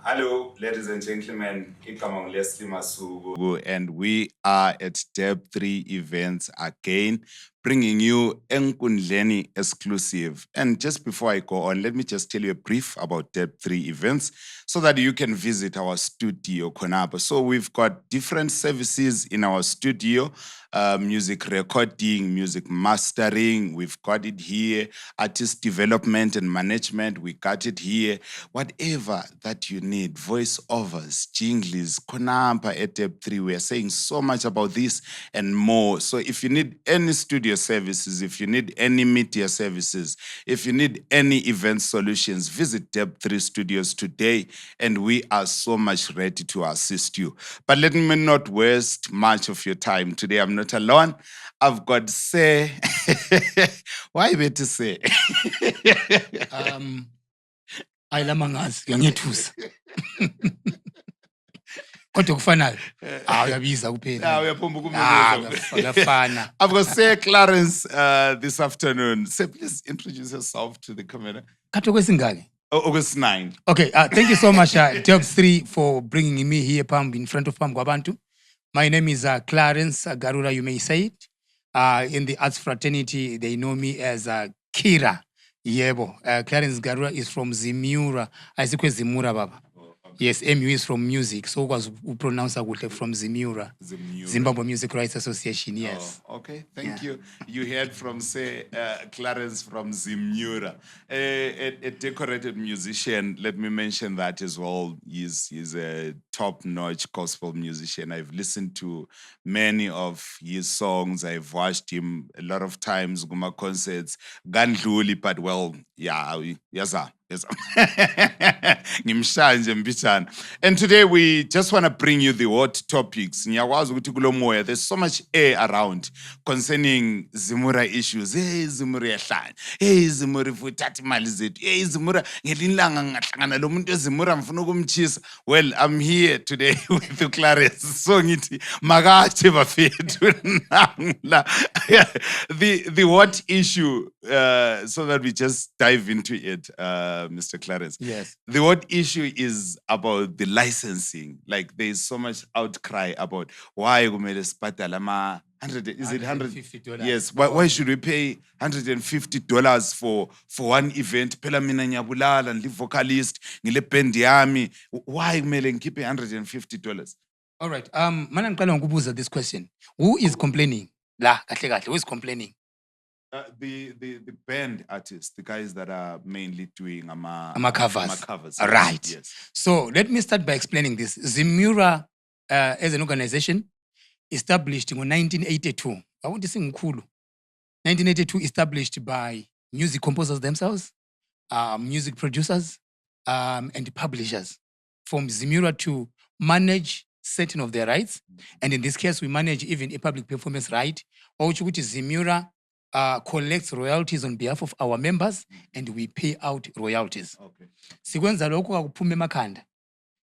Hello, ladies and gentlemen. Igama nguLeslie Masuku, and we are at Deb 3 events again, bringing you Enkundleni exclusive. And just before I go on, let me just tell you a brief about Deb 3 events so that you can visit our studio, Konapa. So we've got different services in our studio, music recording, music mastering. We've got it here, artist development and management. We got it here. Whatever that you need, voiceovers, jinglies, Konampa at Deb 3. We are saying so much about this and more. So if you need any studio services, if you need any media services, if you need any event solutions, visit Deb 3 Studios today, and we are so much ready to assist you. But let me not waste much of your time. Today I'm not alone. I've got Say. Why better say? Ayilamangazi ngiyethusa. Kodwa kufanayo. Uyabiza kuphela. Uyaphumba ukumuza. Uyafana. I've got Say Clarence this afternoon. Say, please introduce yourself to the camera. Khathi okwesingaki? August 9. Okay, thank you so much, Deb 3, for bringing me here in front of Pam Gwabantu. My name is Clarence Garura, you may say it. In the arts fraternity, they know me as Kira Yebo. Clarence Garura is from Zimura. I say Zimura Baba. Yes, MU is from music. So was pronounce from Zimura. Zimbabwe Music Rights Association, yes. Oh, okay, thank you. You heard from, Say, Clarence from Zimura. A decorated musician, let me mention that as well. He's a top-notch gospel musician. I've listened to many of his songs. I've watched him a lot of times, Guma concerts. Gandluli, but well, yeah, yes, sir. Yes. And today we just want to bring you the hot topics. There's so much air around concerning Zimura issues. Hey, Zimura yahlanya. Hey, Zimura futhatha imali zethu. Hey, Zimura ngelinlanga ngahlangana lo muntu eZimura mfuna ukumchisa. Well, I'm here today with Clarence. So ngithi makathi bafethu nangla. The hot issue, so that we just dive into it, Mr. Clarence. Yes. The hot issue is about the licensing. Like there is so much outcry about why kumele sibhadale ama 100, is it 100? $150. Yes. Why should we pay $150 for one event? Phela mina ngiyabulala ngili vocalist, ngile band yami. Why kumele ngikhiphe $150? All right. Mana ngiqala ngokubuza this question. Who is complaining? La, kahle kahle. Who is complaining? The band artists, the guys that are mainly doing covers. Covers. Right. Yes. So let me start by explaining this. Zimura, as an organization, established in 1982. I want to sing Kulu. 1982, established by music composers themselves, music producers, and publishers. From Zimura to manage certain of their rights. And in this case, we manage even a public performance right, which is Zimura collects royalties on behalf of our members, and we pay out royalties. Okay. Sikwenza lokho kakuphume emakhanda.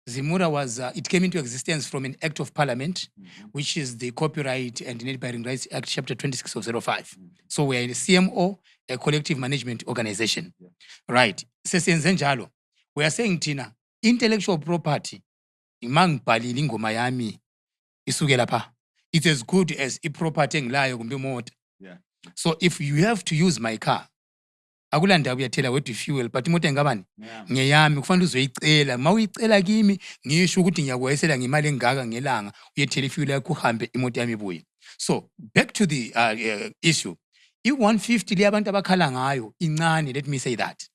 Zimura was, it came into existence from an act of parliament, which is the Copyright and Net-Bearing Rights Act, Chapter 26 of 05. So we are a CMO, a collective management organization. Yeah. Right. Sesenze njalo. We are saying, Tina, intellectual property, imangibhalile ingoma yami isuke lapha. It's as good as iproperty engilayo kumbe imoto. Yeah. So if you have to use my car, akulanda uyatela wethu fuel, but imoto engabani? Ngeyami, kufanele uzoyicela. Mawuyicela kimi, ngisho ukuthi ngiyakwayisela ngemali engaka ngelanga, uyethela fuel yakho uhambe imoto yami ibuye. So back to the issue. I-150 le abantu abakhala ngayo incane, let me say that.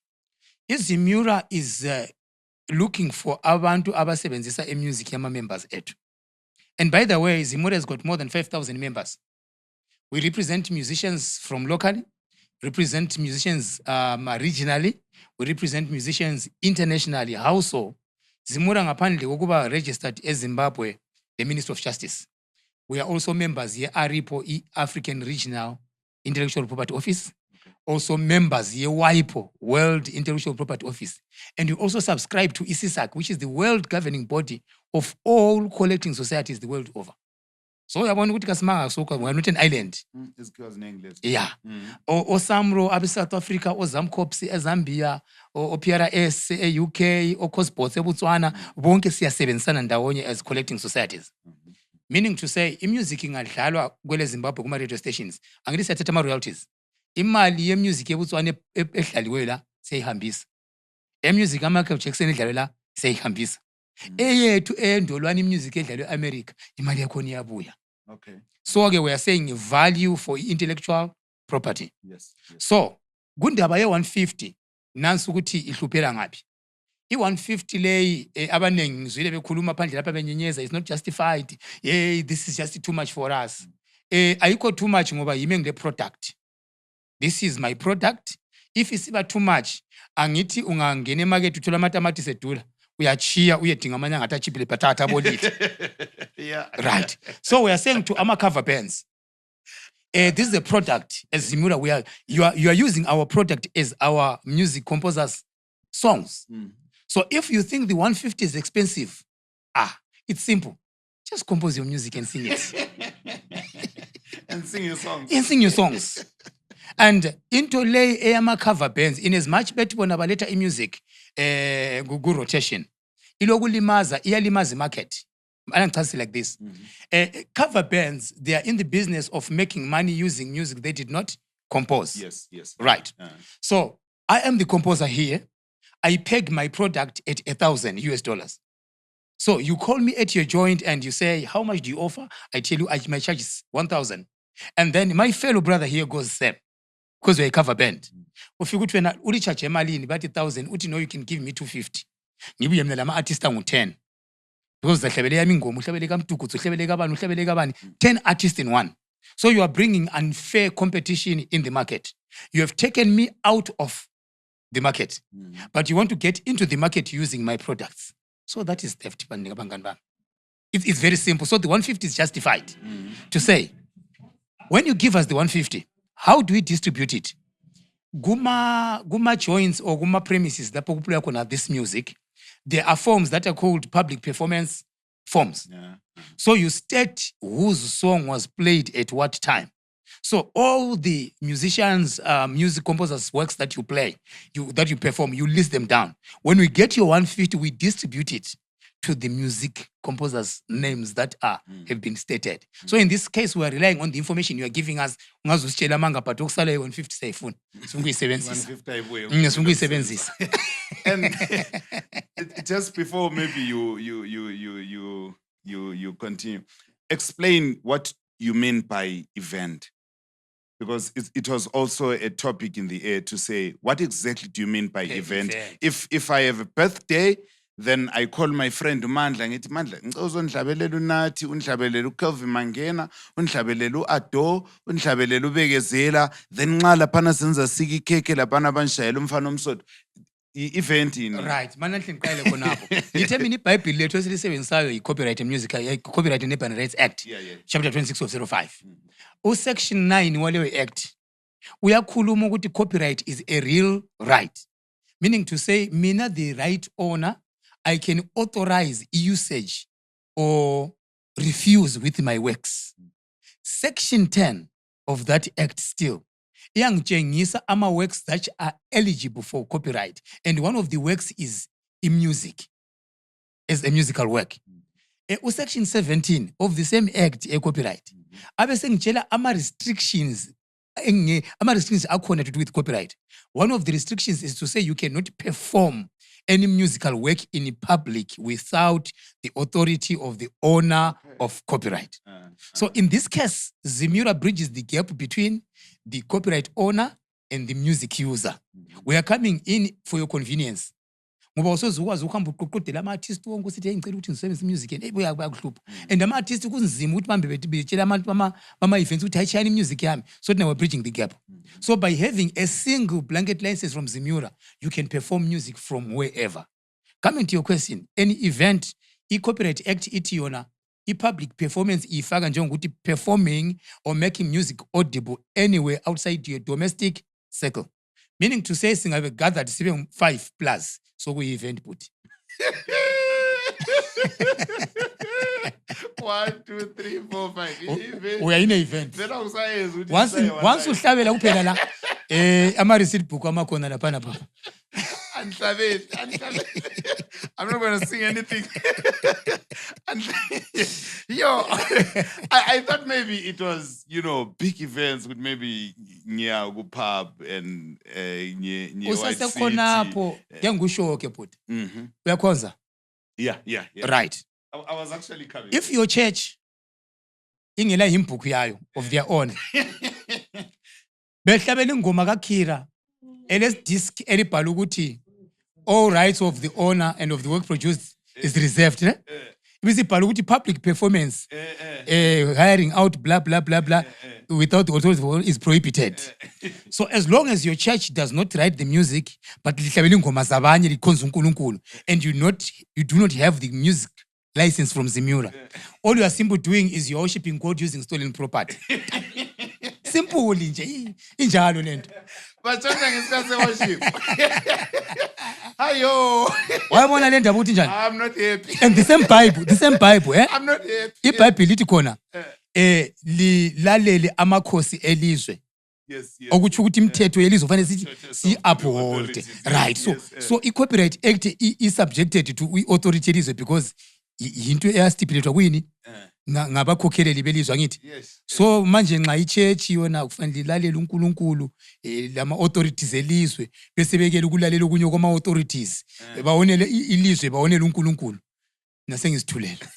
Zimura is looking for abantu abasebenzisa music yama members ethu. And by the way, Zimura has got more than 5,000 members. We represent musicians from locally, represent musicians regionally, we represent musicians internationally. How so? Zimura ngaphandle kokuba registered eZimbabwe, the Ministry of Justice. We are also members here, ARIPO, African Regional Intellectual Property Office. Also members here, WIPO, World Intellectual Property Office. And we also subscribe to ISISAC, which is the world governing body of all collecting societies the world over. So uyabona ukuthi kasimanga kusukho we're not an island. Isikhazi nengilezo. Yeah. OSAMRO abe-South Africa, oZamcops eZambia, o-PRS e-UK, o-Cosbots eBotswana, bonke siyasebenzisana ndawonye as collecting societies. Meaning to say, i-music ingadlalwa kwele Zimbabwe kuma-radio stations. Angithi siyathatha ama-royalties. Imali ye-music eBotswana ehlaliwe la, siyayihambisa. E-music ama-Michael Jackson edlalwe la, siyayihambisa. Eyethu endolwane i-music edlalwe e-America, imali yakhona iyabuya. Okay. So-ke we are saying value for intellectual property. Yes. So, kundaba ye-150, nansi ukuthi ihluphela ngaphi. I-150 leyi abanengi ngizwile bekhuluma phandle lapha benyenyeza, is not justified. Hey, this is just too much for us. Ayikho too much ngoba yimi ngile product. This is my product. If isiba too much, angithi ungangena emarket uthola amatamatisi edula, uyachiya uyedinga amanye angathi achipile bhatata abolile. Yeah. Right. So we are saying to our cover bands, this is a product. As Zimura, you are using our product as our music composers' songs. So if you think the 150 is expensive, it's simple. Just compose your music and sing it. And sing your songs. And sing your songs. And into lay AMA cover bands, in as much better when later in music, go rotation. Iyalimaza market. I don't say like this. Cover bands, they are in the business of making money using music they did not compose. Yes. Right. So I am the composer here. I peg my product at $1,000. So you call me at your joint and you say, how much do you offer? I tell you, my charge is 1,000. And then my fellow brother here goes, Sam, because we're a cover band. If you go to an charge emalini, but 1,000, no, you can give me 250. Ngibuye mina lama artist angu 10. Because the yami ingoma, uhlabele kaMtukutsu, uhlabele kabani, 10 artists in one. So you are bringing unfair competition in the market. You have taken me out of the market, but you want to get into the market using my products. So that is theft. It's very simple. So the 150 is justified to say, when you give us the 150, how do we distribute it? Guma joints or guma premises that popular this music, there are forms that are called public performance forms. Yeah. So you state whose song was played at what time. So all the musicians, music composers' works that you play, that you perform, you list them down. When we get your 150, we distribute it to the music composers' names that have been stated. So in this case, we are relying on the information you are giving us. Ungazusitshela manga but ukusala 150 sayifuna. Sunguyisebenzisa. And just before maybe you continue, explain what you mean by event. Because it was also a topic in the air to say, what exactly do you mean by event? If I have a birthday, then I call my friend Mandla, ngithi Mandla, ngicela uzondlabelela uNathi, undlabelela uKelvin Mangena, undlabelela uAdo, undlabelela uBekezela, then nxa laphana senza sika ikhekhe laphana abanshayela umfana omsodo. I-event yini. Right. Mananhle ngiqale khonapho. Ngithe mina iBhayibheli lethu esilisebenzisayo yi-Copyright music, Copyright and Urban Rights Act. Chapter 26 of 05. Section 9 waleyo act uyakhuluma ukuthi copyright is a real right. Meaning to say, mina the right owner, I can authorize usage or refuse with my works. Section 10 of that act still iyangitshengisa ama works that are eligible for copyright. And one of the works is in music, as a musical work. Section 17 of the same act, copyright. Abe sengitshela ama restrictions akhona to do with copyright. One of the restrictions is to say you cannot perform any musical work in public without the authority of the owner of copyright. So in this case, Zimura bridges the gap between the copyright owner and the music user. We are coming in for your convenience. Ngoba usozukwazi ukuhamba uqoqodela ama-artist wonke usithi ngicela ukuthi ngisebenzise music and buyakuhlupha. And ama-artist kunzima ukuthi bambe betshela abantu bama-events ukuthi ayishayani music yami. So now we're bridging the gap. So by having a single blanket license from Zimura, you can perform music from wherever. Coming to your question, any event, i-Copyright Act ithi yona, i-public performance ifaka njengokuthi performing or making music audible anywhere outside your domestic circle. Meaning to say, singabe gathered 5+. So we event put. 1, 2, 3, 4, 5. Uyayine event. Then awusayenza ukuthi Once isaye once uhlabela kuphela la ama receipt book amakhona lapha napha. Anhlabeli. I'm not going to sing anything. Yo, I thought maybe it was, big events with maybe Nyago Pub and White Usasekhonapho ke ngushoke bhuti. Mm-hmm. Uyakhonza? Yeah. Right. I was actually coming. If your church ingela imbook yayo of their own. Behlabela ingoma kaKhira disc elibhala ukuthi all rights of the owner and of the work produced is reserved, ne? Ibisibhala ukuthi public performance hiring out blah blah blah blah without the authority is prohibited. So as long as your church does not write the music but lihlabela ingoma zabanye likhonza uNkulunkulu and you do not have the music license from Zimura, all you are simply doing is you're worshiping God using stolen property. Simple nje injalo lento. Bachonga ngesikhathi se-worship. Hayo. Wayibona le ndaba uthi njani? I'm not happy. And the same Bible, eh? I'm not happy. iBhayibheli lithi khona lilalele amakhosi elizwe. Yes. Okuthi ukuthi imithetho yelizwe fanele sithi si-uphold. Right. So i-Copyright Act is-subjected to i-authority yelizwe because yinto eyastipulathwa kuyini? Ngabakhokheleli belizwe angithi. So manje nxa ichurch yona kufanele ilalele uNkulunkulu lama authorities elizwe bese bekela ukulalela okunye kwama authorities bawonele ilizwe bawonele uNkulunkulu nasengisithulela.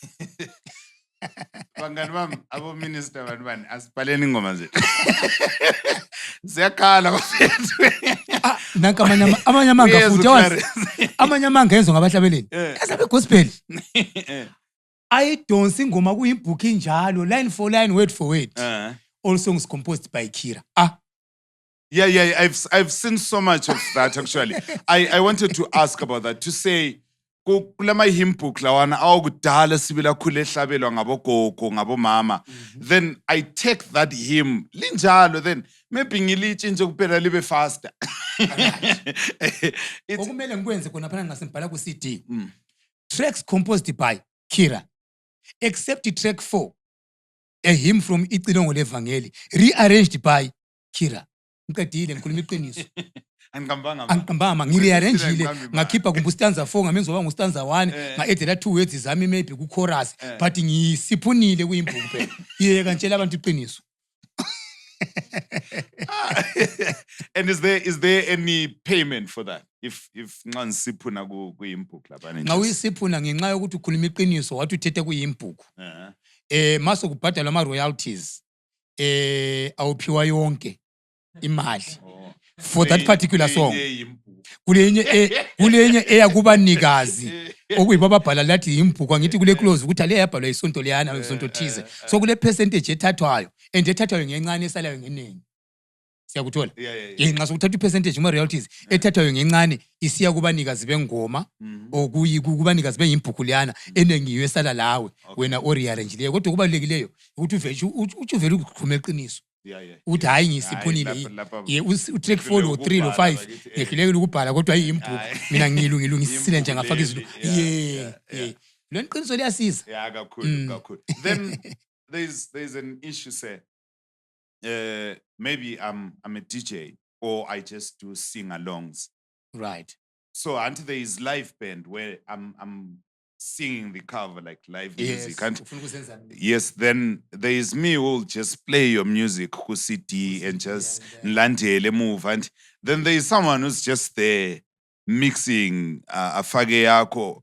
Bangani bami abo minister bani asibhaleni ingoma zethu. Ziyakhala bafethu. Nanka amanye amanga futhi awazi. Amanye amanga enziwa ngabahlabeleli. Asabe gospel. Ayidonsa ingoma kuyibhuku injalo line for line word for word. All songs composed by Khira. Yeah. I've seen so much of that actually. I wanted to ask about that to say kulama hymn book lawana awukudala sibila khule ehlabelwa ngabogogo ngabomama. Then I take that hymn linjalo then maybe ngilitshintshe kuphela libe faster. Okumele ngikwenze khona phana ngasembhala ku CD. Tracks composed by Khira. Except track 4, a hymn from Icilongo levangeli, rearranged by Khira. Ngicedile ngikhuluma iqiniso. Angikambanga ngirearrangeile ngakhipha kumbustanza 4 ngamenza waba ngustanza 1 ngaedela 2 words zami maybe ku chorus but ngisiphunile kuyimbuku phela. Yeka ntshela abantu iqiniso. And is there any payment for that? If nxa nisiphuna kuyimbuku lapha nje. Nxa uyisiphuna ngenxa yokuthi ukhuluma iqiniso wathi uthethe kuyimbuku. Mase kubhadalwa ama royalties. Awuphiwa yonke imali for that particular song. Kulenye eyakubanikazi okuyibo ababhala lathi imbuku angithi kule clause ukuthi ale yabhalwa isonto liyana isonto thize. So kule percentage ethathwayo and ethathwayo ngencane esalayo ngenengi. Siyakuthola? Nxa sokuthatha ipercentage kuma royalties ethathwayo ngencane isiya kubanikazi bengoma okubanikazi beyimbuku liyana enengiyo esala lawe wena oriarrange kodwa kubalulekileyo ukuthi uvele ukukhuluma iqiniso. Uthi hayi ngisiphunile utrack 4 lo 3 lo 5 ngehlulekile ukubhala kodwa ayimbuku mina ngilungisisile nje ngafaka izulu. Lo iqiniso liyasiza. Yeah, kakhulu. Then there's an issue say maybe I'm a DJ or I just do sing-alongs. Right. So until there is live band where I'm singing the cover like live music. Yes, then there is me who will just play your music ku CD and just nlandele move, and then there is someone who's just there mixing afake yakho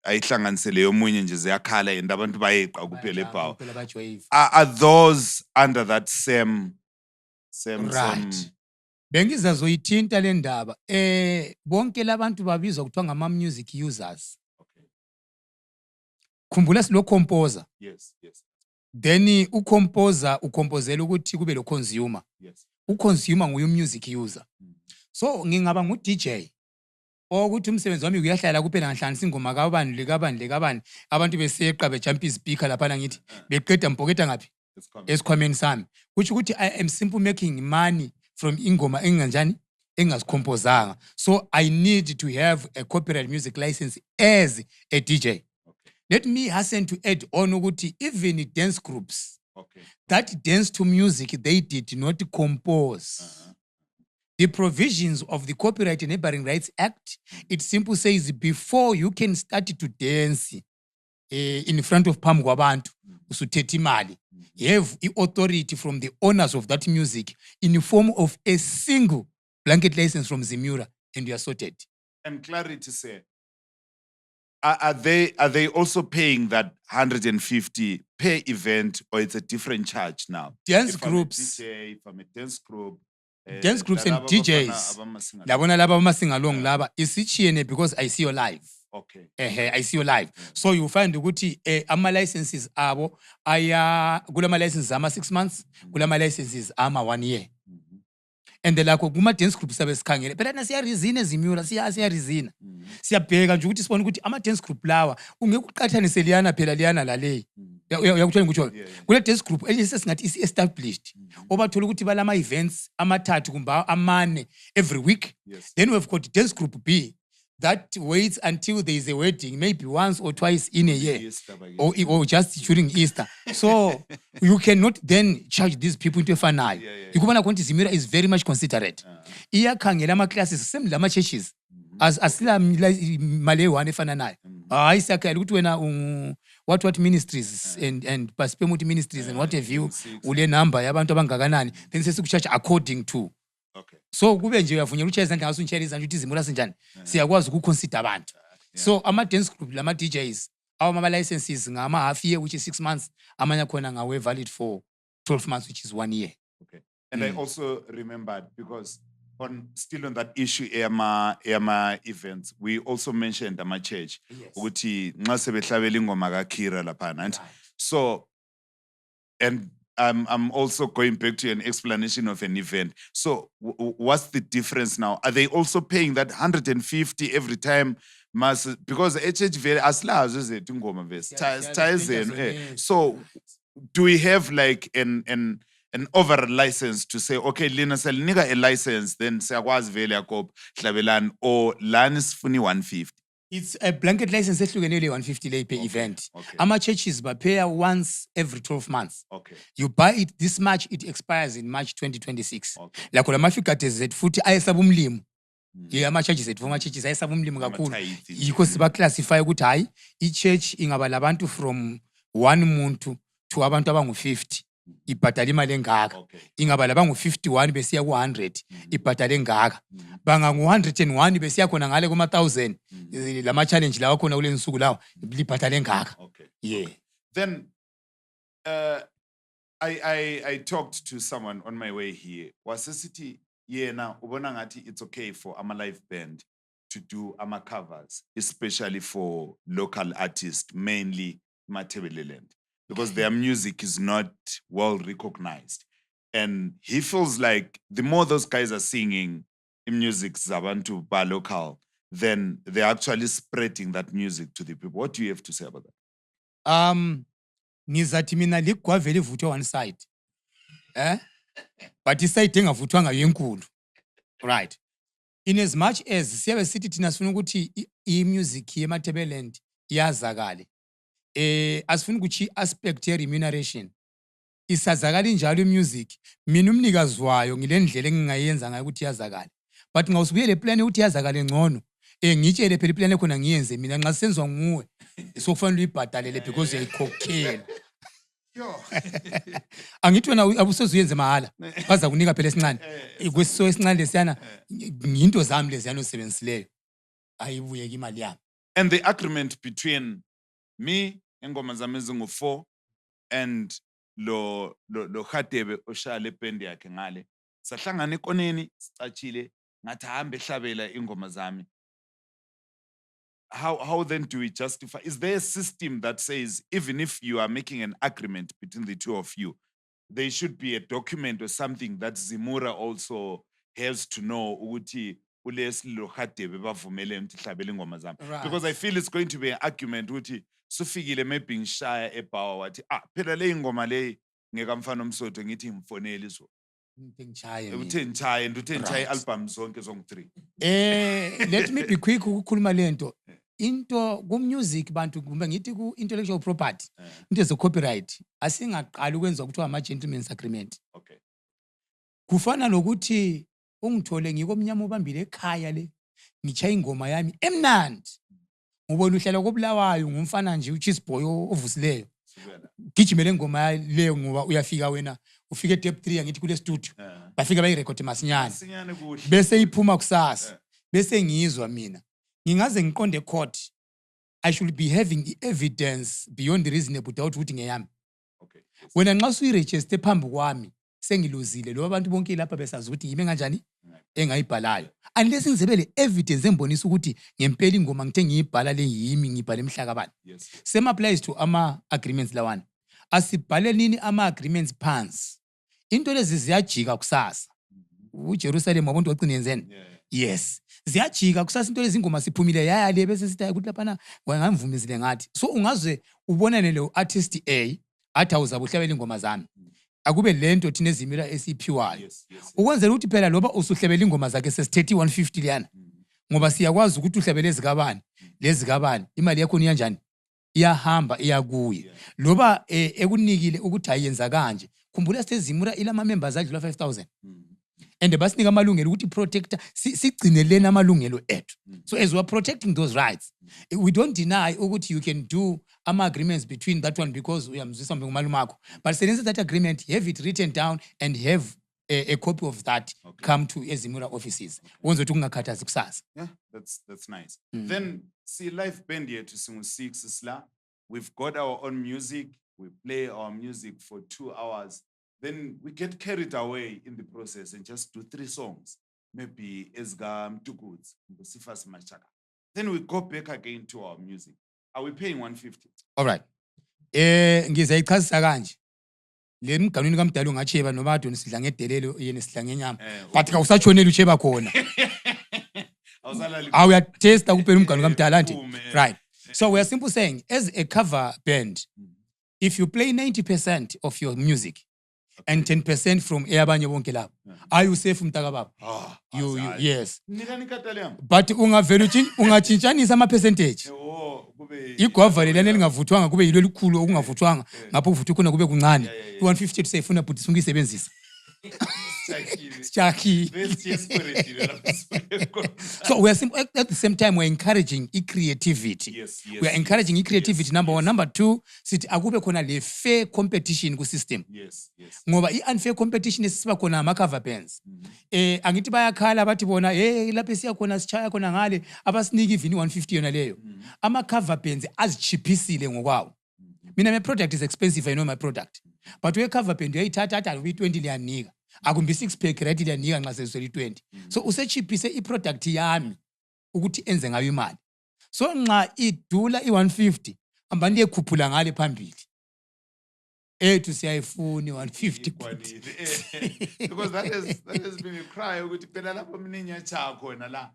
ayihlanganisele yomunye nje ziyakhala and abantu bayeqa kuphela epower. Are those under that same right? Bengizazoyithinta le ndaba bonke labantu babizwa kuthiwa ngama music users. Khumbula silo composer. Yes. Then ucomposer ucompozela ukuthi kube lo consumer. Yes. Uconsumer nguye music user. So ngingaba ngu DJ ukuthi umsebenzi wami uyahlala kuphela ngihlanganisa ingoma kabani abantu beseqa bejump speaker lapha ngithi beqeda mpoketa ngapi esikhwameni sami kuthi ukuthi I am simply making money from ingoma enganjani engazikompozanga. So I need to have a copyright music license as a DJ. Let me hasten to add on ukuthi even dance groups Okay. that dance to music, they did not compose. Uh-huh. The provisions of the Copyright and Neighboring Rights Act, it simply says before you can start to dance in front of phambi kwabantu usuthetha imali, you have authority from the owners of that music in the form of a single blanket license from Zimura, and you are sorted. And clarity, sir. Are they also paying that 150 per event, or it's a different charge now? Dance If groups, I'm a DJ, if I'm a dance group, dance groups and lalaba DJs, bafana abamasinga- labona laba abama-sing-along laba, isitshiyene because I see you live. Okay. I see you live. So you find ukuthi ama-licenses abo aya kulama-licenses ama-6 months, kulama-licenses ama-1 year. Mhm. And lakho kuma-dance groups sabe sikhangele phela na siyarizina ezimura siyarizina, siyabheka nje ukuthi sibone ukuthi ama-dance group lawa ungeke uqathanise liyana phela liyana laleyi. Uyakuthola ngikutsho kule dance group sesingathi isi-established, obathola ukuthi balama-events amathathu kumbe amane every week. Yes. Then we've got dance group B that waits until there is a wedding, maybe once or twice in a year, Yes, Tabagi. or just during Easter. So you cannot then charge these people into efanayo. Ikubona konke Zimira is very much considerate. Iyakhangela ama-classes same lama-churches asila mali eyi-one efana nayo. Hayi siyakhangela ukuthi wena what ministries and Pasipemouti ministries and what have you, ule number yabantu abangakanani, then sesikucharge according to. Okay. So kube nje uyavunyelwa utshaya izandla ngaso untshayela izandla ukuthi Zimura sinjani, siyakwazi ukuconsider abantu. So ama-dance group lama-DJs awama-licenses ngama-half year, which is 6 months, amanye akhona ngawe valid for 12 months, which is 1 year. Okay. And I also remembered, because still on that issue ema events, we also mentioned ama church ukuthi nxa sebehlabela ingoma kaKhira laphana. And so, and I'm also going back to an explanation of an event. So what's the difference now? Are they also paying that 150 every time? Because HH very aslazo zethu ingoma vese. So do we have like an overall license to say, okay, lina selinika a license, then siyakwazi vele yakop hlabelani, or lani sifuni 150? It's a blanket license ehlukenele 150 lei per event. Okay. Ama-churches pay once every 12 months. Okay. You buy it this March, it expires in March 2026. Okay. Lakho lama-figures zethu futhi ayesaba umlimo. Ama-charges zethu ama-churches ayesaba umlimo kakhulu. Yikho siba-classify ukuthi hayi, i-church ingaba labantu from 1 muntu to abantu abangu-50. Ibhadala imali engaka. Okay. Ingaba labangu-51 besiya ku-100, ibhadala engaka. Bangangu-101 besiya khona ngale kuma-1000, lama-challenge lawa khona kule nsuku lawa, libhadala engaka. Okay. Yeah. Then I talked to someone on my way here. Wasisithi yena ubona ngathi it's okay for ama live band to do ama covers, especially for local artists, mainly Matabeleland, because their music is not well recognized. And he feels like the more those guys are singing in music zabantu ba local, then they're actually spreading that music to the people. What do you have to say about that? Ngizathi mina ligwavele ivuthwe one side. But iside engavuthwanga yenkulu. Right. In as much as siyabe sithi thina sifuna ukuthi i-music yeMatabeleland iyazakale. Asifuna ukuthi i-aspect ye-remuneration isazakala injalo i-music, mina umnikazi wayo ngile ndlela engingayenza ngayo ukuthi iyazakale. But ngawusibuye le plan ukuthi iyazakale ngcono, ngitshele phela iplan ekhona ngiyenze mina nxa senzwa nguwe, sokufanele uyibhadalele because uyayikhokhela. Angithi wena abusozuyenze mahala, baza kunika phela esincane. Kwesiso esincane lesiyana into zami leziyana osebenzisileyo, ayibuye imali yami. And the agreement between me engoma zami ezingu-4 and lo Khatebe oshaya le band yakhe ngale, sahlangana ekoneni sicatshile ngathi hambe hlabela ingoma zami. How then do we justify? Is there a system that says even if you are making an agreement between the two of you, there should be a document or something that Zimura also has to know ukuthi uLeslie lo Khatebe bavumele ukuthi hlabele ingoma zami? Because I feel it's going to be an argument ukuthi sufikile maybe ngishaya eBhawa wathi phela le ingoma le ngekamfana omsotho ngithi ngimfonele izo. Uthe ngichaye album zonke zongu-3. Let me be quick ukukhuluma lento. into ku-music bantu kumbe ngithi ku-intellectual property into ze-copyright asingaqali ukwenza kuthiwa ama-gentleman's agreement. Okay. Kufana nokuthi ungithole ngikomnyama ubambile ekhaya le ngitshaya ingoma yami emnandi ngibona uhlala koBulawayo ngumfana nje uCheese Boy ovusileyo gijimele ngoma leyo ngoba uyafika wena ufike eDep 3 ngithi kule studio bafika bayirecord masinyane bese iphuma kusasa bese ngizwa mina ngingaze ngiqonde court I should be having the evidence beyond reasonable doubt ukuthi ngeyami. Okay. Wena nxa usuyiregister phambi kwami sengiluzile lo abantu bonke lapha besazi ukuthi yimi kanjani engayibhalayo unless ngizebele evidence embonisa ukuthi ngempela ingoma ngithe ngiyibhala le yimi ngibhala emhlakabani. Yes. Same applies to ama agreements lawana. Asibhale nini ama agreements phansi. Into lezi ziyajika kusasa. uJerusalem wabonto wagcina yenzeni. Yes. Ziyajika kusasa into lezi ingoma siphumile yaya le bese sithi ukuthi lapha ngamvumizile ngathi. So ungazwe ubonane lo artist A athi awuzabuhlabela ingoma zami. Akube lento thina ezimila esiphiwayo. Ukwenzela ukuthi phela loba usuhlebela ingoma zakhe sesithethe 150 liyana. Ngoba siyakwazi ukuthi uhlebele ezikabani lezikabani imali yakho ni kanjani iyahamba iyakuye loba ekunikile ukuthi ayenza kanje khumbula sezimura ilama members adlula 5000 and basinika amalungelo ukuthi protector sigcinelena amalungelo ethu. So as we are protecting those rights we don't deny ukuthi you can do ama agreements between that one because uyamzisa ngomalumakho but since that agreement have it written down and have a copy of that come to Ezimura offices. Wenza ukuthi ungakhathazi kusasa. Yeah, that's nice. Then see live band here to Singu 6 Sla. We've got our own music. We play our music for 2 hours. Then we get carried away in the process and just do 3 songs. Maybe Ezga Mtukuds, Sifas Machaka. Then we go back again to our music. Are we paying 150? All right. Ngizayichazisa kanje. Le mganwini kaMdali ungacheba noma ade nisidla ngedelelo yena sidla ngenyama but awusatshonela ucheba khona awuyatesta kuphela umganu kaMdali anti right. So we are simply saying as a cover band if you play 90% of your music and 10% from eyabanye bonke lapho are you safe mntaka baba you yes but ungavela ungatshintshanisa ama percentage igwava lelane lingavuthwanga kube yilo likhulu okungavuthwanga ngapho kuvuthwa khona kube kuncane 150 to say funa but sungiyisebenzisa Jackie. So we are at the same time we're encouraging creativity. Yes. We are encouraging creativity. Number 1, number 2, sithi akube khona le fair competition ku system. Yes. Ngoba unfair competition esiba khona ama cover bands. Angithi bayakhala bathi bona lapha siya khona sichaya khona ngale abasinika even 150 yona leyo. Ama cover bands azichiphisile ngokwawo. Mina my product is expensive, I know my product. But we cover band uyayithatha athi alubi 20 liyanika. Akumbi 6 pack ready liyanika nxa seseli 20. So usechiphise iproduct yami ukuthi enze ngayo imali. So nxa idula i150 ambani ekhuphula ngale phambili. Ethu siyayifuna 150 because that has been a cry ukuthi phela lapho mina inyacha khona la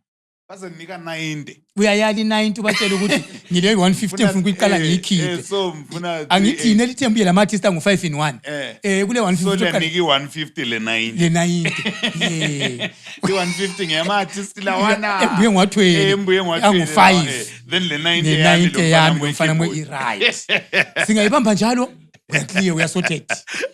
bazonika 90 uyayali 90 batshela ukuthi ngile 150 mfuna ukuyiqala ngiyikhiphe so mfuna angithi ine lithembu yela artist angu 5 in 1 kule 150 so leyaniki 150 le 90 150 ngema artist lawana embuye ngwa12 angu 5 then le 90 yami mfana mwe right singayibamba njalo clear we are sorted.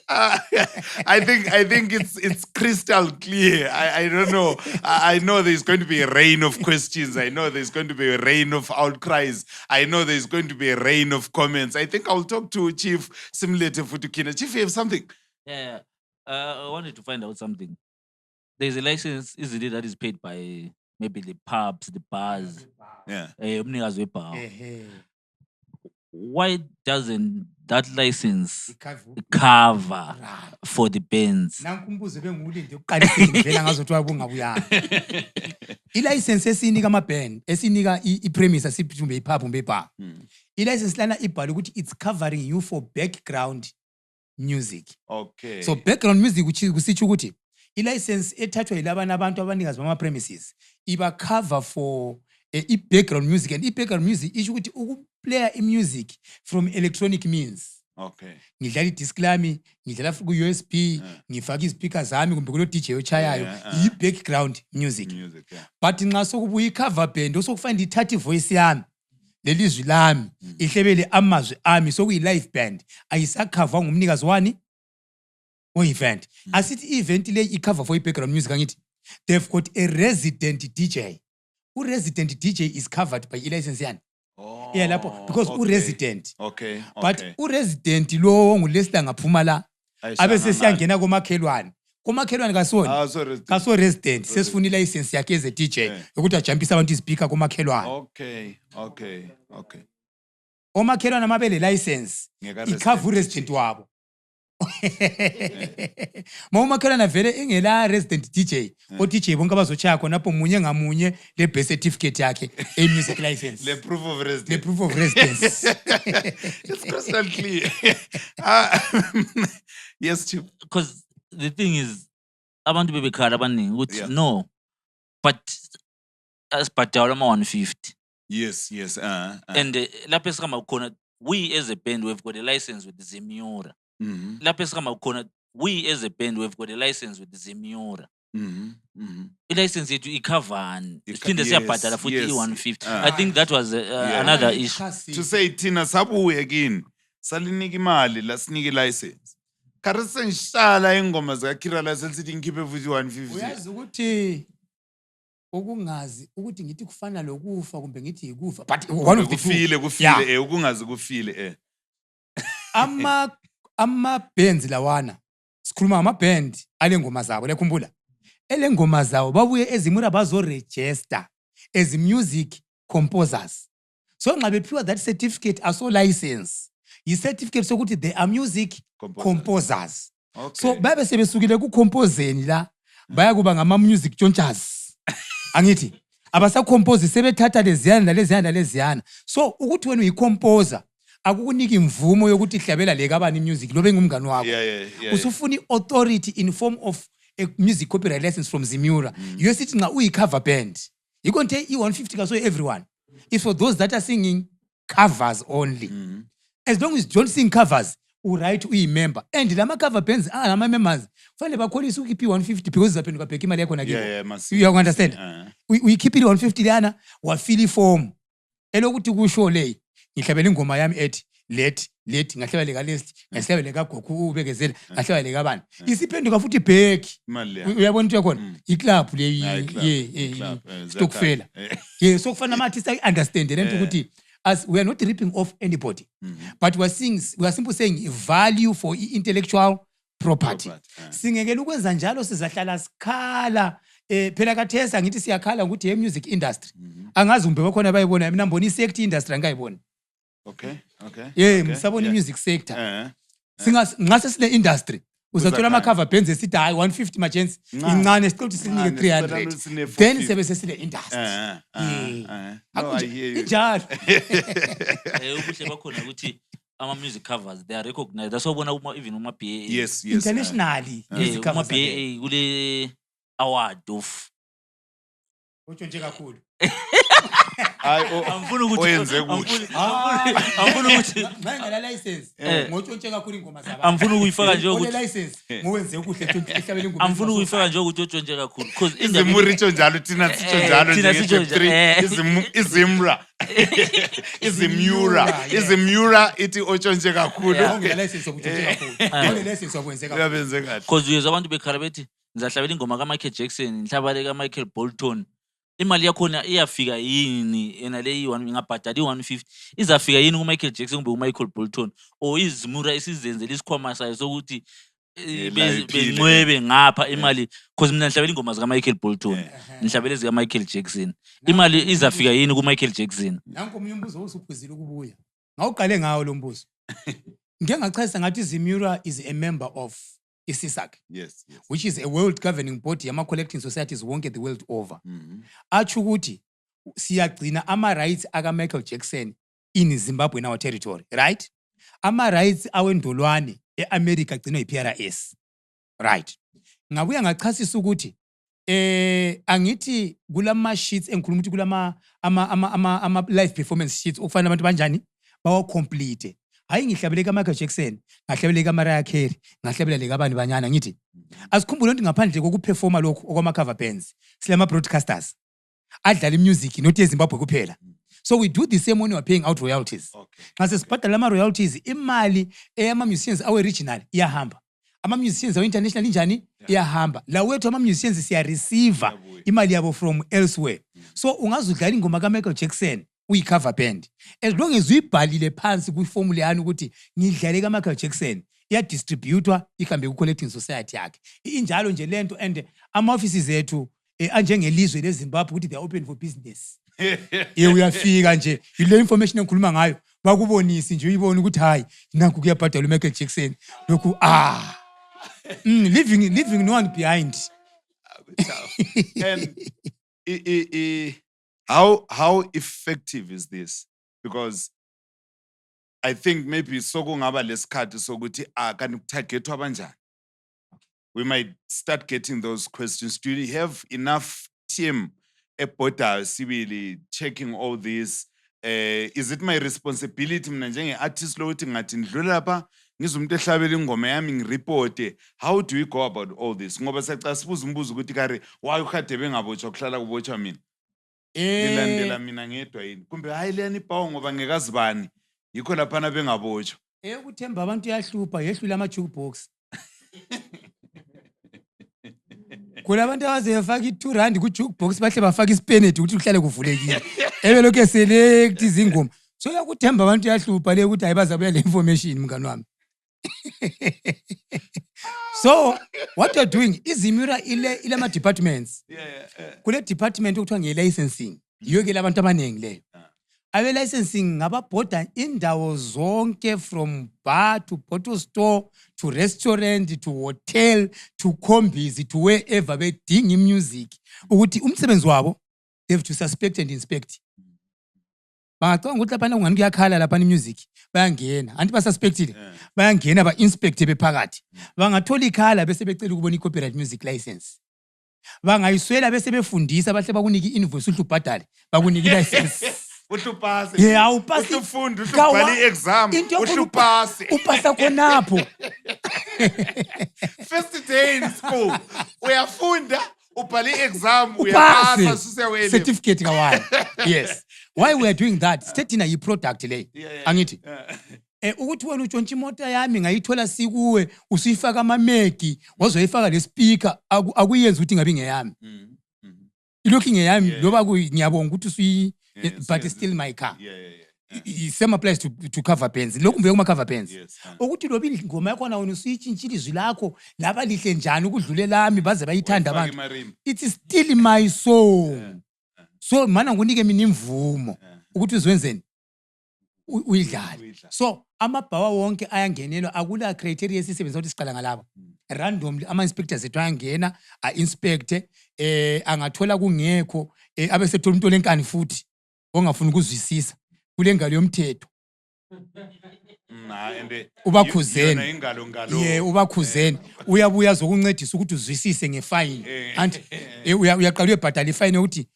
I think it's crystal clear. I don't know. I know there's going to be a rain of questions. I know there's going to be a rain of outcries. I know there's going to be a rain of comments. I think I'll talk to Chief Similete Futukina. Chief, you have something? Yeah. I wanted to find out something. There's a license, isn't it, that is paid by maybe the pubs, the bars. Yeah. Why doesn't that license cover for the bands? Nankumbuzo bengulinde uqalise ngivela ngazothiwa bungabuyanga. I-license esinika ama-band, esinika i-premise asiphume ipub umbe bar. I-license lana ibhala ukuthi it's covering you for background music. Okay. So background music kusitsho ukuthi i-license ethathwa yilabana abantu abanikazi bama-premises iba cover for i-background music and i-background music isho ukuthi ukuplaya i-music from electronic means. Okay. Ngidlala i-disc lami, ngidlala ku-USB, ngifaka izipika zami kumbe kulo DJ ochayayo, i-background music. Yeah. But nxa sokubuya i-cover band osokufanda ithatha ivoice yami lelizwi lami ihlebele amazwi ami sokuyi live band ayisakhava ngumnikazi wani we-event. Asithi i-event le icover for i-background music angithi they've got a resident DJ. U-resident DJ is covered by i-license yani. Yeah, lapho because u-resident. Okay. But u-resident lo ngulesla ngaphuma la abe sesiyangena komakhelwane. Komakhelwane kasoni. Kaso resident sesifuna i-license yakhe eze DJ ukuthi ajumpisa abantu ispeaker komakhelwane. Okay. Omakhelwane amabele license icover u-resident wabo. Umakhelwane vele engela resident DJ, o-DJ bonke abazochaya khonapho munye ngamunye le birth certificate yakhe e-music license. Le proof of residence. It's crystal clear. Yes, Chief. Because the thing is, abantu bebekhala abaningi ukuthi no, but asibhadala ama-150. Yes. And lapho esikama khona, we as a band we've got a license with Zemiura. Lapho esikama khona, we as a band we've got a license with Zemiura. I-license yethu ikhavani siphinde siyabhadala futhi i-150. I think that was another issue. To say thina sabuye kini salinika imali lasinike license. Karese ngishala ingoma zikaKhira license sithi ngikhiphe futhi 150. Uyazi ukuthi ukungazi ukuthi ngithi kufana lokufa kumbe ngithi ikufa but one of the kufile ukungazi kufile ama bands lawana sikhuluma ama band alengoma zabo lekhumbula elengoma zawo babuye ezimura bazo register as music composers. So nxa bephiwa that certificate aso license yi certificate sokuthi they are music composers. So babe sebesukile ku composeni la baya kuba ngama music chonchas. Angithi abasacompose sebethatha leziyana. So ukuthi wena uyi-composer akukuniki imvumo yokuthi hlabela lekabani music lobe ngumngani wakho. Usufuna i-authority in form of a music copyright license from Zemiura. You sithi nxa uyi-cover band you can't take i-150 kaso everyone. It's for those that are singing covers only. As long as you don't sing covers right uyi-member and lama cover bands ama members fanele bakholisa ukuphi 150 because zaphenduka bheka imali yakho nakibo. You understand? We keep it 150 lana wafila iform elokuthi kusho le ngihlabela ingoma yami ethi let ngahlabela ka list ngahlabela ka Goku ubekezela ngahlabela ka bani isiphenduka futhi back uyabona into yakhona iclub le stokfela so kufana ama artists understand lento ukuthi as we are not ripping off anybody, but we are simply saying value for intellectual property. Singekela ukwenza njalo sizahlala sikhala phela kathesa ngithi siyakhala ukuthi music industry angazi umbe bakhona bayibona mina mbona i-sect industry angayibona. Okay. Msabona i-music sector. Ngase sine industry uzathola ama cover bands esithi hayi 150 machance incane siqothi sinike 300 then sebe sesile industry. No, I hear you. Njalo. Ubuhle bakhona ukuthi ama music covers they are recognized. That's why even uma BA. Yes. Internationally music covers. BA kule award of Utsho nje kakhulu. Angifuna ukuthi angifuna ukuthi ngala license ngotshontshe kakhulu ingoma zabantu. Angifuna ukuyifaka nje ukuthi license ngowenze kuhle ihlabela ingoma. Angifuna ukuyifaka nje ukuthi utshontshe kakhulu because izimuricho njalo thina sitsho njalo nje Zemiura ithi otshontshe kakhulu. Ngala license ukutshontshe kakhulu. Ngale license ukwenze kakhulu. Uyabenze kahle. Because uyezwa abantu bekhala bethi ngizahlabela ingoma kaMichael Jackson, ngihlabele kaMichael Bolton. Imali yakhona iyafika yini ena le ngabhadala i-150 izafika yini kuMichael Jackson kumbe uMichael Bolton or izimura isizenzela isikhwama sayo sokuthi benqwebe ngapha imali because mina ngihlabela ingoma zikaMichael Bolton ngihlabela ezikaMichael Jackson imali izafika yini kuMichael Jackson. Nanko omunye umbuzo usuphuzile ukubuya ngawuqale ngawo lo mbuzo. Ngeke ngachazisa ngathi Zemiura is a member of ISISAC, yes, which is a world governing body yama collecting societies wonke the world over. Atsho ukuthi siyagcina ama rights aka Michael Jackson in Zimbabwe in our territory, right? Ama rights awendolwane eAmerica agcinwa yiPRS, right? Ngabuya ngachasisa ukuthi angithi kulama sheets engikhuluma ukuthi kulama ama live performance sheets okufanele abantu banjani bawo complete. Hayi ngihlabele kaMichael Jackson, ngahlabele kaMariah Carey, ngahlabele lekabani banyana ngithi asikhumbule ukuthi ngaphandle kokuperforma lokho okwama cover bands silama broadcasters adlala imusic not eZimbabwe kuphela. So we do the same when we are paying out royalties. Okay. Nxa sesibhadala ama-royalties, imali eyama-musicians awe-regional iyahamba. Ama-musicians awe-international injani? Iyahamba. Lawethu ama-musicians siyareceiva Iyabuya. imali yabo from elsewhere. So ungaze udlala ingoma kaMichael Jackson uyi-cover band. As long as uyibhalile phansi kwi-formula yani ukuthi ngidlale kaMichael Jackson, iyadistributwa ihambe ku-collecting society yakhe. Injalo nje lento, and ama-offices ethu anjengelizwe leZimbabwe ukuthi they are open for business. Uyafika nje yile information engikhuluma ngayo bakubonise nje uyibone ukuthi hayi nanku kuyabhadala uMichael Jackson lokhu leaving no one behind. And how effective is this? Because I think maybe sokungaba lesikhathi sokuthi kanti kutargetwa abanjani. We might start getting those questions. Do you have enough team ebhoda sibili checking all this? Is it my responsibility mina njenge-artist lo ukuthi ngathi ndidlule lapha ngizumuntu ehlabela ingoma yami ngiripote? How do we go about all this? Ngoba siyacala sibuza umbuzo ukuthi kare why ukade bengabotshwa kuhlala kubotshwa mina? Ngilandela mina ngedwa yini? Kumbe hayi leyani ipawu ngoba ngekazibani yikho laphana bengabotshwa. Ukuthemba abantu yahlupha yehlule ama-jukebox. Kulabantu abaze bafaka i-R2 ku-jukebox bahle bafaka isipenedi ukuthi kuhlale kuvulekile. Ebelokhu eselect izingoma. So yakuthemba abantu yahlupha le ukuthi hayi bazabuya le information mngani wami. So what you're doing izimura ile ma-departments. Kule department okuthiwa nge-licensing yiyo ke labantu abaningi leyo. Abe-licensing ngababhoda indawo zonke from bar to bottle store to restaurant to hotel to combis to wherever bedinga i-music ukuthi umsebenzi wabo they have to suspect and inspect. Bangacanga ukuthi laphana kungani kuyakhala laphana i-music bayangena anti basuspectile bayangena ba-inspecte bephakathi. Bangathola ikhala bese becela ukubona i-copyright music license. Bangayiswela bese befundisa bahle bakunike i-invoice uhle ubhadale bakunike i-license. Uhlupase. Yeah, upasi. Uhlufunda uhlubhala i-exam. Uhlupase. Upasa khonapho. First day in school. Uyafunda, ubhala i-exam, uyapasa susewele. Certificate kawaii. Yes. Why we are doing that? Stating a product le. Angithi. Ukuthi wena utshontsha imota yami ngayithola sikuwe usuyifaka amameki wazoyifaka le speaker akuyenza ukuthi ngabe ngeyami. Ilokhu ngeyami loba ngiyabonga ukuthi usuyi but it's still my car. Same applies to cover bands. Lokhu mbe kuma cover bands. Ukuthi loba ingoma yakho na wena usuyitshintshile izwi lakho laba lihle njani ukudlule lami baze bayithanda abantu. It is still my song. So mana ngunike mina imvumo ukuthi uzwenzeni uyidlala. So amabhawa wonke ayangenelwa akula criteria esisebenza ukuthi siqala ngalabo. Randomly ama inspectors ethu ayangena inspecte angathola kungekho abesethola umuntu olenkani futhi ongafuna ukuzwisisa kule ngalo yomthetho. Ubakhuzeni. Ubakhuzeni. Uyabuya zokuncedisa ukuthi uzwisise ngefine. Anti uyaqala uyebhadala ifine ukuthi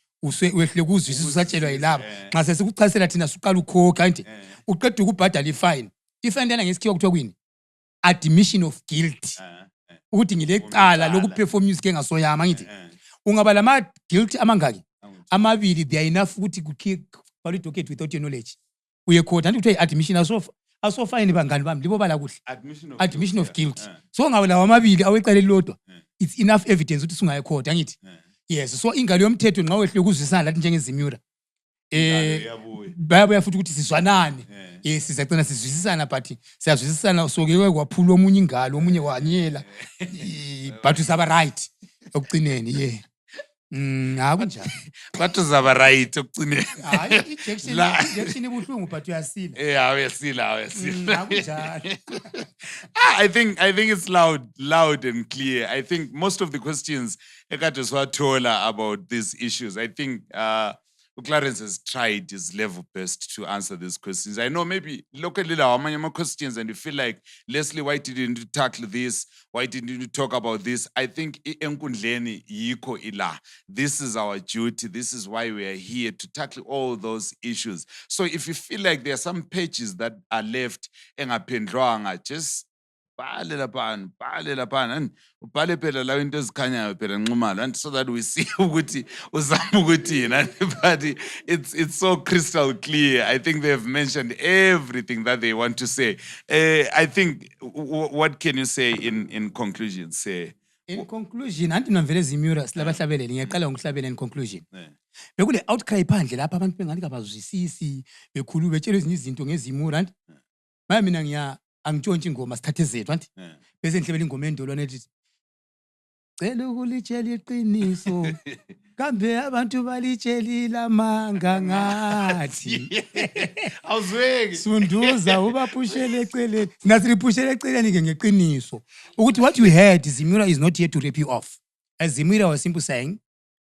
wehle kuzwisisa usatshelwa yilabo. Nxa sesikuchasela thina suqala ukhokha anti uqeda ukubhadala ifine. Ifine lena ngesikhiwa kuthiwa kwini? Admission of guilt. Ukuthi ngilecala lokuperform music engasoyama ngithi. Ungaba lama guilt amangaki? Amabili they are enough ukuthi kukhipha docket without your knowledge. Uye court anti kuthiwa admission asofine bangani bami libo bala kuhle. Admission of guilt. So ngaba lawa amabili awecala elilodwa. It's enough evidence ukuthi sungaye court angithi. Yes, so ingalo yomthetho nxa wehle ukuzwisana lathi njengezimura. Bayabuya futhi ukuthi sizwanane. Yes, sizagcina sizwisisana but siyazwisisana soke kwaphula omunye ingalo omunye wanyela. But usaba right ekugcineni akunjani. But uzaba right ekugcineni. Hayi injection ibuhlungu but uyasila. Uyasila. Akunjani. I think it's loud and clear. I think most of the questions ekade siwathola about these issues, I think Clarence has tried his level best to answer these questions. I know maybe locally there are many questions and you feel like, Leslie, why didn't you tackle this? Why didn't you talk about this? I think enkundleni yikho ila. This is our duty. This is why we are here to tackle all those issues. So if you feel like there are some pages that are left engaphendlwanga, just bhale laphana and ubhale phela la into ezikhanyayo phela Nxumalo and so that we see ukuthi uzama ukuthini and but it's so crystal clear. I think they've mentioned everything that they want to say. I think what can you say in conclusion? Say In conclusion, anti navele Zimura silabahlabeleli ngiyaqala ngokuhlabela in conclusion. eh, Bekule outcry phandle lapha abantu bengathi kabazwisisi bekhuluma betshela ezinye izinto ngezimura anti manje mina angitshontshe ingoma sithathe zethu anti eh. bese ngihlebela ingoma endolwane ethi cela ukulitshela iqiniso kambe abantu balitshelile amanga ngathi Awuzweki. sunduza ubaphushele eceleni nathi liphushele eceleni ke ngeqiniso ukuthi what you heard Zimura is not here to rip you off. As Zimura was simply saying,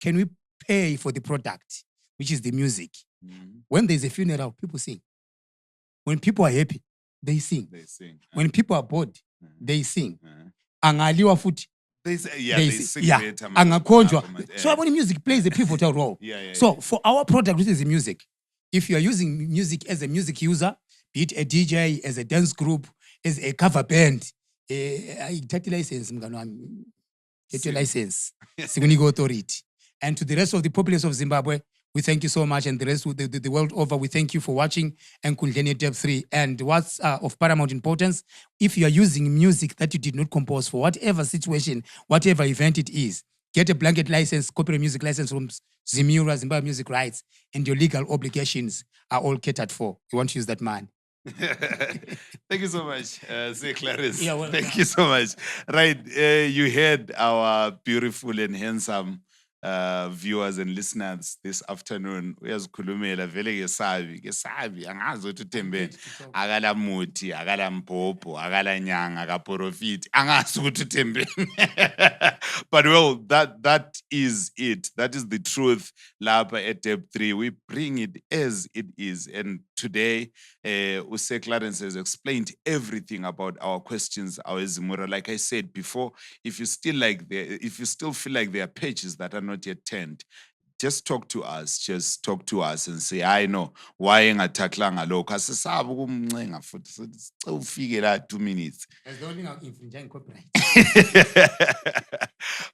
can we pay for the product, which is the music? Mhm. When there's a funeral, people sing. When people are happy, they sing. They sing. When people are bored, they sing. Uh-huh. Angaliwa futhi, They say, yeah, they they sing. sing Yeah, better. angakhonjwa. Yeah. So when music plays a pivotal role. Yeah. So for our product, which is the music, if you are using music as a music user, be it a DJ, as a dance group, as a cover band, ayithathe license mngani wami. Get your Sing. license. Sikunika authority. And to the rest of the populace of Zimbabwe, we thank you so much. And the rest of the world over, we thank you for watching Enkundleni Depth 3. And what's of paramount importance, if you are using music that you did not compose for whatever situation, whatever event it is, get a blanket license, copyright music license from Zimura, Zimbabwe Music Rights, and your legal obligations are all catered for. You want to use that man. Thank you so much, say Clarice. Yeah, well, Thank you so much. Right, you heard our beautiful and handsome viewers and listeners this afternoon. Uyazikhulumela vele kesabi angazi ukuthi uthembeni akala muthi akala mphopho akala nyanga akaprofit angazi ukuthi uthembeni. But well, that is it. That is the truth. Lapha at Depth 3, we bring it as it is. And today, Use Clarence has explained everything about our questions, our Zimura. Like I said before, if you still feel like there are pages that are not yet turned, just talk to us. Just talk to us and say, I know why engathaklanga lokho. Asisabi ukumncenga futhi sithi ufike la 2 minutes. As long as infringing copyright.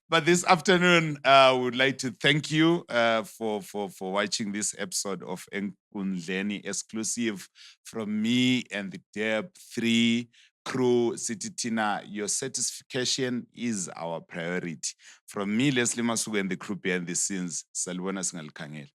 But this afternoon, we would like to thank you for watching this episode of Enkundleni exclusive from me and the Depth 3 crew. City Tina, your satisfaction is our priority. From me, Leslie Masuku, and the crew behind the scenes, Salwana Singalkangel.